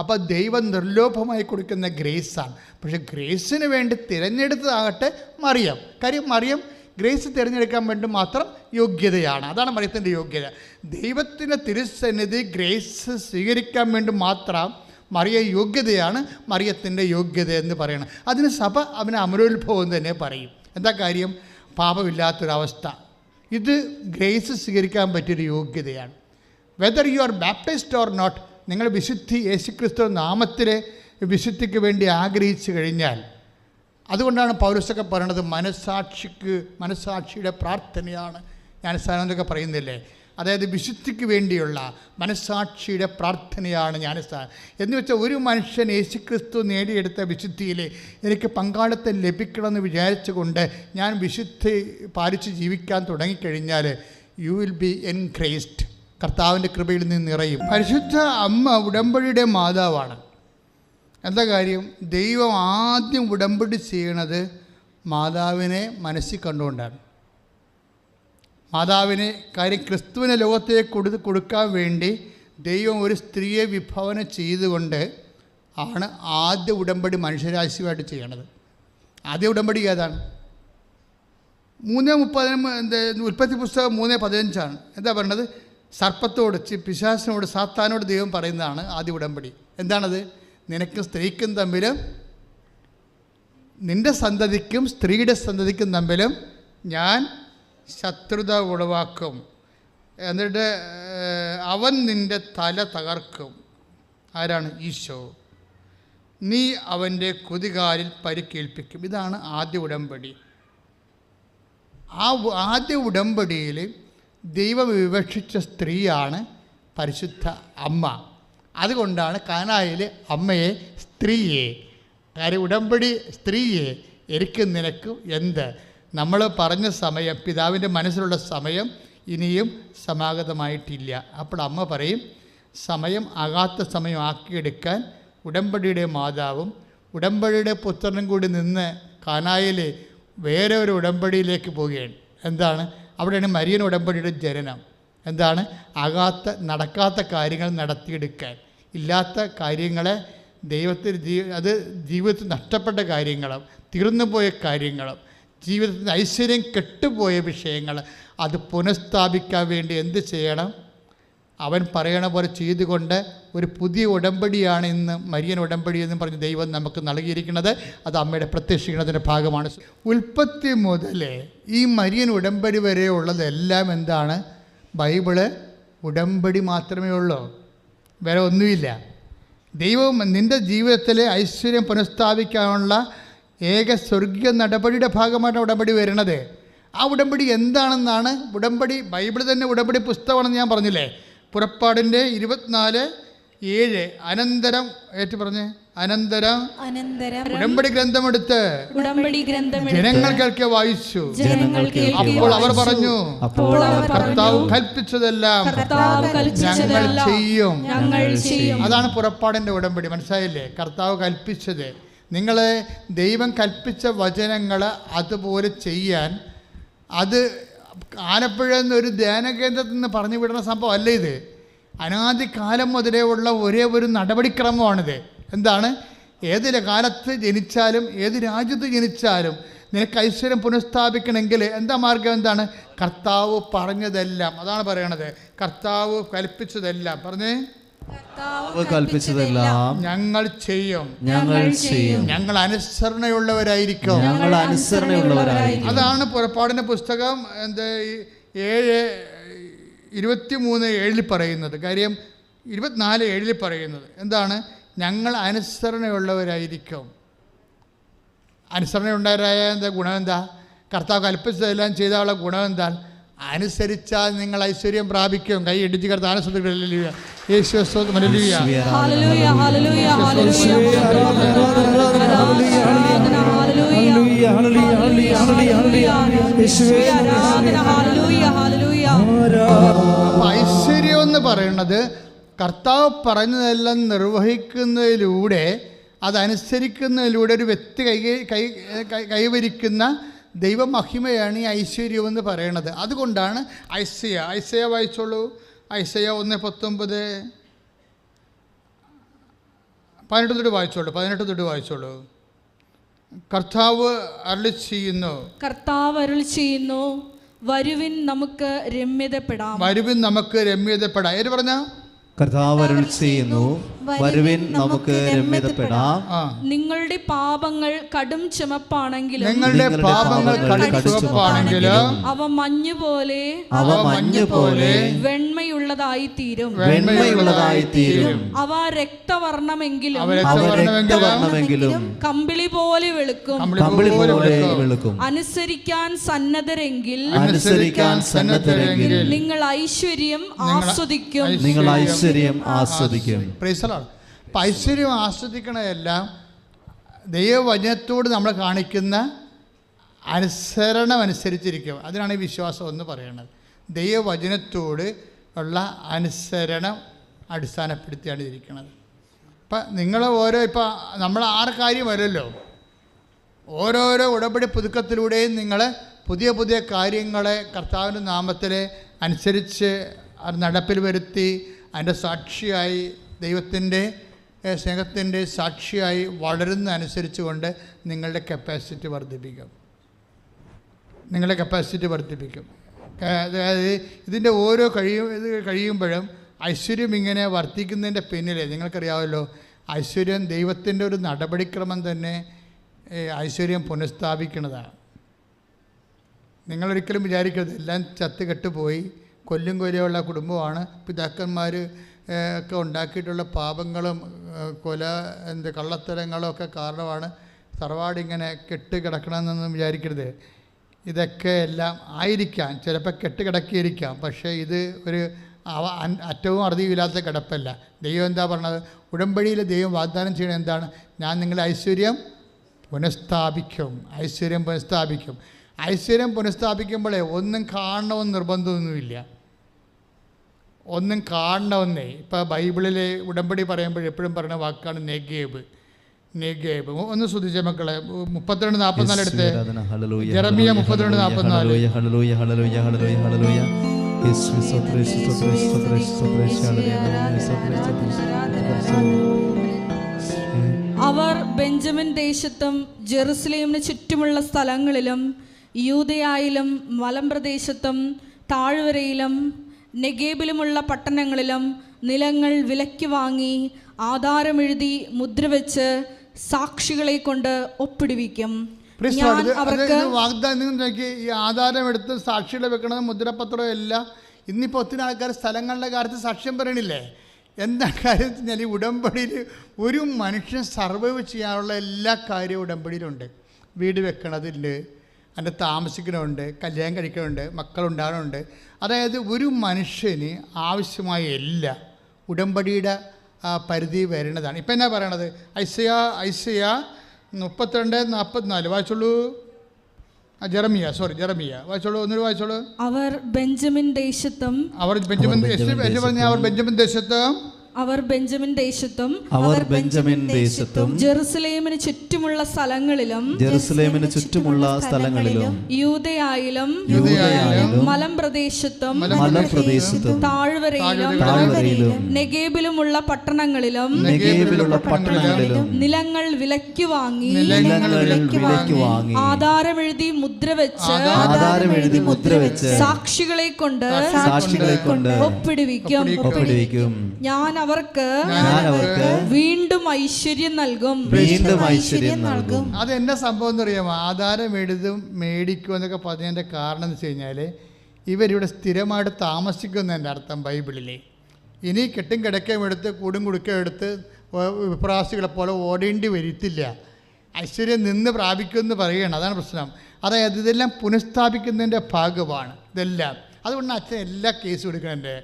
S1: അപ്പോൾ ദൈവം നിർലോഭമായി കൊടുക്കുന്ന ഗ്രേസാണ്. പക്ഷേ ഗ്രേസിന് വേണ്ടി തിരഞ്ഞെടുത്തതാകട്ടെ മറിയം. കാര്യം മറിയം ഗ്രേസ് തിരഞ്ഞെടുക്കാൻ വേണ്ടി മാത്രം യോഗ്യതയാണ്. അതാണ് മറിയത്തിൻ്റെ യോഗ്യത. ദൈവത്തിൻ്റെ തിരുസന്നിധി ഗ്രേസ് സ്വീകരിക്കാൻ വേണ്ടി മാത്രം മറിയ യോഗ്യതയാണ് മറിയത്തിൻ്റെ യോഗ്യത എന്ന് പറയണം. അതിന് സഭ അവന് അമരോത്ഭവം തന്നെ പറയും. എന്താ കാര്യം? പാപമില്ലാത്തൊരവസ്ഥ. ഇത് ഗ്രേസ് സ്വീകരിക്കാൻ പറ്റിയൊരു യോഗ്യതയാണ്. Whether you are baptized or not, നിങ്ങൾ വിശുദ്ധി യേശുക്രിസ്തു നാമത്തിലെ വിശുദ്ധിക്ക് വേണ്ടി ആഗ്രഹിച്ചു കഴിഞ്ഞാൽ, അതുകൊണ്ടാണ് പൗലോസൊക്കെ പറയണത് മനസ്സാക്ഷിയുടെ പ്രാർത്ഥനയാണ് ജ്ഞാനസ്നാനം എന്നൊക്കെ പറയുന്നില്ലേ. അതായത് വിശുദ്ധിക്ക് വേണ്ടിയുള്ള മനസ്സാക്ഷിയുടെ പ്രാർത്ഥനയാണ് ജ്ഞാനസ്നാനം എന്ന് വെച്ചാൽ, ഒരു മനുഷ്യൻ യേശുക്രിസ്തു നേടിയെടുത്ത വിശുദ്ധിയിൽ എനിക്ക് പങ്കാളിത്തം ലഭിക്കണമെന്ന് വിചാരിച്ചുകൊണ്ട് ഞാൻ വിശുദ്ധി പാലിച്ച് ജീവിക്കാൻ തുടങ്ങിക്കഴിഞ്ഞാൽ യു വിൽ ബി എൻഗ്രേസ്ഡ്. കർത്താവിൻ്റെ കൃപയിൽ നിന്ന് നിറയും. പരിശുദ്ധ അമ്മ ഉടമ്പടിയുടെ മാതാവാണ്. എന്താ കാര്യം? ദൈവം ആദ്യം ഉടമ്പടി ചെയ്യണത് മാതാവിനെ മനസ്സിൽ കണ്ടുകൊണ്ടാണ്. മാതാവിനെ കാര്യം ക്രിസ്തുവിനെ ലോകത്തേക്ക് കൊടുക്കാൻ വേണ്ടി ദൈവം ഒരു സ്ത്രീയെ വിഭാവനം ചെയ്തുകൊണ്ട് ആണ് ആദ്യ ഉടമ്പടി മനുഷ്യരാശിയുമായിട്ട് ചെയ്യണത്. ആദ്യ ഉടമ്പടി ഏതാണ്? 3:30 ഉൽപ്പത്തി പുസ്തകം 3:15 എന്താ പറയണത്? സർപ്പത്തോട്, പിശാചിനോട്, സാത്താനോട് ദൈവം പറയുന്നതാണ് ആദ്യ ഉടമ്പടി. എന്താണത്? നിനക്കും സ്ത്രീക്കും തമ്മിലും നിൻ്റെ സന്തതിക്കും സ്ത്രീയുടെ സന്തതിക്കും തമ്മിലും ഞാൻ ശത്രുത ഉളവാക്കും, എന്നിട്ട് അവൻ നിൻ്റെ തല തകർക്കും. ആരാണ്? ഈശോ. നീ അവൻ്റെ കുതികാലിൽ പരിക്കേൽപ്പിക്കും. ഇതാണ് ആദ്യ ഉടമ്പടി. ആ ആദ്യ ഉടമ്പടിയിൽ ദൈവം വിവക്ഷിച്ച സ്ത്രീയാണ് പരിശുദ്ധ അമ്മ. അതുകൊണ്ടാണ് കാനായിൽ അമ്മയെ സ്ത്രീയെ, കാര്യം ഉടമ്പടി സ്ത്രീയെ, എനിക്കും നിനക്കും എന്ത്, നമ്മൾ പറഞ്ഞ സമയം, പിതാവിൻ്റെ മനസ്സിലുള്ള സമയം ഇനിയും സമാഗതമായിട്ടില്ല. അപ്പോൾ അമ്മ പറയും, സമയം ആകാത്ത സമയം ആക്കിയെടുക്കാൻ ഉടമ്പടിയുടെ മാതാവും ഉടമ്പടിയുടെ പുത്രനും കൂടി നിന്ന് കാനായിൽ വേറെ ഒരു ഉടമ്പടിയിലേക്ക് പോവുകയാണ്. എന്താണ്? അവിടെയാണ് മരിയൻ ഉടമ്പടിയുടെ ജനനം. എന്താണ്? നടക്കാത്ത കാര്യങ്ങൾ നടത്തിയെടുക്കാൻ, ഇല്ലാത്ത കാര്യങ്ങളെ ദൈവത്തിൽ അത് ജീവിതത്തിൽ നഷ്ടപ്പെട്ട കാര്യങ്ങളും തീർന്നുപോയ കാര്യങ്ങളും ജീവിതത്തിൽ ഐശ്വര്യം കെട്ടുപോയ വിഷയങ്ങൾ അത് പുനഃസ്ഥാപിക്കാൻ വേണ്ടി എന്ത് ചെയ്യണം? അവൻ പറയണ പോലെ ചെയ്തുകൊണ്ട് ഒരു പുതിയ ഉടമ്പടിയാണ് ഇന്ന് മരിയൻ ഉടമ്പടി എന്ന് പറഞ്ഞ് ദൈവം നമുക്ക് നൽകിയിരിക്കുന്നത്. അത് അമ്മയുടെ പ്രത്യക്ഷീകരണത്തിൻ്റെ ഭാഗമാണ്. ഉൽപ്പത്തി മുതൽ ഈ മരിയൻ ഉടമ്പടി വരെ ഉള്ളതെല്ലാം എന്താണ്? ബൈബിള് ഉടമ്പടി മാത്രമേ ഉള്ളൂ, വേറെ ഒന്നുമില്ല. ദൈവം നിൻ്റെ ജീവിതത്തിലെ ഐശ്വര്യം പുനഃസ്ഥാപിക്കാനുള്ള ഏക സ്വർഗീയ നടപടിയുടെ ഭാഗമാണ് ഉടമ്പടി വരുന്നത്. ആ ഉടമ്പടി എന്താണെന്നാണ് ഉടമ്പടി, ബൈബിൾ തന്നെ ഉടമ്പടി പുസ്തകമാണെന്ന് ഞാൻ പറഞ്ഞില്ലേ. പുറപ്പാടിൻ്റെ 24:7 അനന്തരം ഏറ്റു പറഞ്ഞ് അനന്തരം ഉടമ്പടി ഗ്രന്ഥമെടുത്ത് ജനങ്ങൾ കേൾക്കെ വായിച്ചു. അപ്പോൾ അവർ പറഞ്ഞു, കർത്താവ് കൽപ്പിച്ചതെല്ലാം ഞങ്ങൾ ചെയ്യും. അതാണ് പുറപ്പാടിൻ്റെ ഉടമ്പടി. മനസ്സിലായില്ലേ? കർത്താവ് കൽപ്പിച്ചത്, നിങ്ങളെ ദൈവം കൽപ്പിച്ച വചനങ്ങൾ അതുപോലെ ചെയ്യാൻ, അത് ആലപ്പുഴ എന്നൊരു ധ്യാന കേന്ദ്രത്തിൽ നിന്ന് പറഞ്ഞു വിടുന്ന സംഭവം അല്ല ഇത്. അനാദികാലം മുതലേ ഉള്ള ഒരേ ഒരു നടപടിക്രമമാണിത്. എന്താണ്? ഏത് കാലത്ത് ജനിച്ചാലും ഏത് രാജ്യത്ത് ജനിച്ചാലും നിനക്ക് ഐശ്വര്യം പുനഃസ്ഥാപിക്കണമെങ്കിൽ എന്താ മാർഗം? എന്താണ്? കർത്താവ് പറഞ്ഞതെല്ലാം, അതാണ് പറയണത്. കർത്താവ് കൽപ്പിച്ചതെല്ലാം പറഞ്ഞേ,
S3: കൽപ്പിച്ചതെല്ലാം ഞങ്ങൾ ചെയ്യും,
S1: ഞങ്ങൾ അനുസരണയുള്ളവരായിരിക്കും. അതാണ് പുറപ്പാടിൻ്റെ പുസ്തകം 23:7 പറയുന്നത്. കാര്യം 24:7 പറയുന്നത് എന്താണ്? ഞങ്ങൾ അനുസരണയുള്ളവരായിരിക്കും. അനുസരണയുണ്ടായ എന്താ ഗുണം? എന്താ? കർത്താവ് കൽപ്പിച്ചതെല്ലാം ചെയ്താലുള്ള ഗുണം എന്താ? അനുസരിച്ചാൽ നിങ്ങൾ ഐശ്വര്യം പ്രാപിക്കും. കൈ ഇടിച്ച് കർത്താവ് ശ്രദ്ധിക്കുക. ഐശ്വര്യം എന്ന് പറയുന്നത് കർത്താവ് പറഞ്ഞതെല്ലാം നിർവഹിക്കുന്നതിലൂടെ, അതനുസരിക്കുന്നതിലൂടെ ഒരു വ്യക്തി കൈവരിക്കുന്ന ദൈവമഹിമയാണ് ഈ ഐശ്വര്യം എന്ന് പറയുന്നത്. അതുകൊണ്ടാണ് ഐസയ വായിച്ചോളൂ. ഐസയ 1:19 18 തൊട്ട് വായിച്ചോളൂ. കർത്താവ് അരുളി ചെയ്യുന്നു, വരുവിൻ നമുക്ക് രമ്യതപ്പെടാം. ഏത് പറഞ്ഞ?
S3: കർത്താവ് അരുളി ചെയ്യുന്നു, വരുവിൻ നമുക്ക് രമ്യതപ്പെടാം.
S2: നിങ്ങളുടെ പാപങ്ങൾ കടും ചുമപ്പാണെങ്കിലും അവ മഞ്ഞുപോലെ വെണ്മയുള്ളതായി തീരും. അവ രക്തവർണ്ണമെങ്കിലും കമ്പിളി പോലെ വെളുക്കും. അനുസരിക്കാൻ സന്നദ്ധരെങ്കിൽ നിങ്ങൾ ഐശ്വര്യം ആസ്വദിക്കും.
S1: അപ്പം ഐശ്വര്യം ആസ്വദിക്കണതെല്ലാം ദൈവവചനത്തോട് നമ്മൾ കാണിക്കുന്ന അനുസരണം അനുസരിച്ചിരിക്കും. അതിനാണ് ഈ വിശ്വാസം എന്ന് പറയുന്നത്. ദൈവവചനത്തോട് ഉള്ള അനുസരണം അടിസ്ഥാനപ്പെടുത്തിയാണ് ഇരിക്കുന്നത്. ഇപ്പം നിങ്ങൾ ഇപ്പം നമ്മൾ 6 കാര്യം വരുമല്ലോ, ഓരോരോ ഉടമ്പടി പുതുക്കത്തിലൂടെയും നിങ്ങൾ പുതിയ പുതിയ കാര്യങ്ങളെ കർത്താവിൻ്റെ നാമത്തിൽ അനുസരിച്ച് അത് നടപ്പിൽ വരുത്തി അതിൻ്റെ സാക്ഷിയായി ദൈവത്തിൻ്റെ സ്നേഹത്തിൻ്റെ സാക്ഷിയായി വളരുന്ന അനുസരിച്ച് കൊണ്ട് നിങ്ങളുടെ കപ്പാസിറ്റി വർദ്ധിപ്പിക്കും. നിങ്ങളുടെ കപ്പാസിറ്റി വർദ്ധിപ്പിക്കും. അതായത് ഇതിൻ്റെ ഓരോ കഴിയുമ്പോഴും ഐശ്വര്യം ഇങ്ങനെ വർദ്ധിക്കുന്നതിൻ്റെ പിന്നിൽ നിങ്ങൾക്കറിയാമല്ലോ, ഐശ്വര്യം ദൈവത്തിൻ്റെ ഒരു നടപടിക്രമം തന്നെ ഐശ്വര്യം പുനഃസ്ഥാപിക്കുന്നതാണ്. നിങ്ങളൊരിക്കലും വിചാരിക്കരുത് എല്ലാം ചത്തുകെട്ടുപോയി കൊല്ലും കൊലയുള്ള കുടുംബമാണ്, പിതാക്കന്മാർ ഒക്കെ ഉണ്ടാക്കിയിട്ടുള്ള പാപങ്ങളും കള്ളത്തരങ്ങളും ഒക്കെ കാരണമാണ് തറവാടിങ്ങനെ കെട്ടുകിടക്കണമെന്നൊന്നും വിചാരിക്കരുത്. ഇതൊക്കെ എല്ലാം ആയിരിക്കാം, ചിലപ്പോൾ കെട്ടുകിടക്കിയിരിക്കാം. പക്ഷേ ഇത് ഒരു അറ്റവും അറുതിയില്ലാത്ത കിടപ്പല്ല. ദൈവം എന്താ പറഞ്ഞത്? ഉടമ്പടിയിൽ ദൈവം വാഗ്ദാനം ചെയ്യണത് എന്താണ്? ഞാൻ നിങ്ങളെ ഐശ്വര്യം പുനഃസ്ഥാപിക്കും. ഐശ്വര്യം പുനഃസ്ഥാപിക്കും. ഐശ്വര്യം പുനഃസ്ഥാപിക്കുമ്പോഴേ ഒന്നും കാണണമെന്ന് നിർബന്ധമൊന്നുമില്ല. ഒന്നും കാണണമെന്നേ. ഇപ്പോൾ ബൈബിളിലെ ഉടമ്പടി പറയുമ്പോൾ എപ്പോഴും പറയുന്ന വാക്കാണ് നെഗേബ്. നെഗേബ് ഒന്ന് ശ്രദ്ധിച്ച മക്കളെ, 32:44 എടുത്ത്. ജെറമിയ 32:44.
S2: അവർ ബെഞ്ചമിൻ ദേശത്തും ജെറുസലേമിന് ചുറ്റുമുള്ള സ്ഥലങ്ങളിലും യൂദയായിലും മലമ്പ്രദേശത്തും താഴ്വരയിലും നെഗേബിലുമുള്ള പട്ടണങ്ങളിലും നിലങ്ങൾ വിലയ്ക്ക് വാങ്ങി ആധാരമെഴുതി മുദ്രവെച്ച് സാക്ഷികളെ കൊണ്ട് ഒപ്പിടുവിക്കും.
S1: വാഗ്ദാനം നോക്കി, ഈ ആധാരം എടുത്ത് സാക്ഷികളെ വെക്കണത് മുദ്രപത്രം എല്ലാം. ഇന്നിപ്പോൾ ഒത്തിരി ആൾക്കാർ സ്ഥലങ്ങളുടെ കാര്യത്തിൽ സാക്ഷ്യം പറയണില്ലേ? എന്താ കാര്യം എന്ന് വെച്ചാൽ ഈ ഉടമ്പടിയിൽ ഒരു മനുഷ്യൻ സർവൈവ് ചെയ്യാനുള്ള എല്ലാ കാര്യവും ഉടമ്പടിയിലുണ്ട്. വീട് വെക്കണതുണ്ട്, അതിൻ്റെ താമസിക്കണമുണ്ട്, കല്യാണം കഴിക്കണമുണ്ട്, മക്കളുണ്ടാകണമുണ്ട്. അതായത് ഒരു മനുഷ്യന് ആവശ്യമായ എല്ലാം ഉടമ്പടിയുടെ പരിധി വരുന്നതാണ്. ഇപ്പം എന്നാ പറയണത്? ഐസയ 32:44 വായിച്ചോളൂ. ജെറമിയ വായിച്ചോളൂ, ഒന്നൊരു വായിച്ചോളൂ.
S2: അവർ ബെഞ്ചമിൻ ദേശത്തും അവർ ബെഞ്ചമിൻ ദേശത്തും ജെറുസലേമിന് ചുറ്റുമുള്ള സ്ഥലങ്ങളിലും യൂദയായിലും മലമ്പ്രദേശത്തും താഴ്വരയിലും നെഗേബിലുമുള്ള പട്ടണങ്ങളിലും നിലങ്ങൾ വിലയ്ക്ക് വാങ്ങി ആധാരമെഴുതി മുദ്രവെച്ച് സാക്ഷികളെ കൊണ്ട് ഒപ്പിടുവിക്കും. ഞാൻ അവർക്ക് വീണ്ടും ഐശ്വര്യം നൽകും.
S1: അത് എന്നാ സംഭവം എന്നറിയാമോ? ആധാരം മേടിക്കും എന്നൊക്കെ പറഞ്ഞതിൻ്റെ കാരണം എന്ന് വെച്ച് കഴിഞ്ഞാൽ ഇവരിവിടെ സ്ഥിരമായിട്ട് താമസിക്കുന്നതിൻ്റെ അർത്ഥം ബൈബിളിലെ. ഇനി കെട്ടും കിടക്കയും എടുത്ത് കൂടും കുടുക്കയും എടുത്ത് വിപ്രാസികളെ പോലെ ഓടേണ്ടി വരത്തില്ല. ഐശ്വര്യം നിന്ന് പ്രാപിക്കുമെന്ന് പറയുകയാണ്. അതാണ് പ്രശ്നം. അതായത് ഇതെല്ലാം പുനഃസ്ഥാപിക്കുന്നതിൻ്റെ ഭാഗമാണ് ഇതെല്ലാം. അതുകൊണ്ട് അച്ഛൻ എല്ലാ കേസും എടുക്കണേ.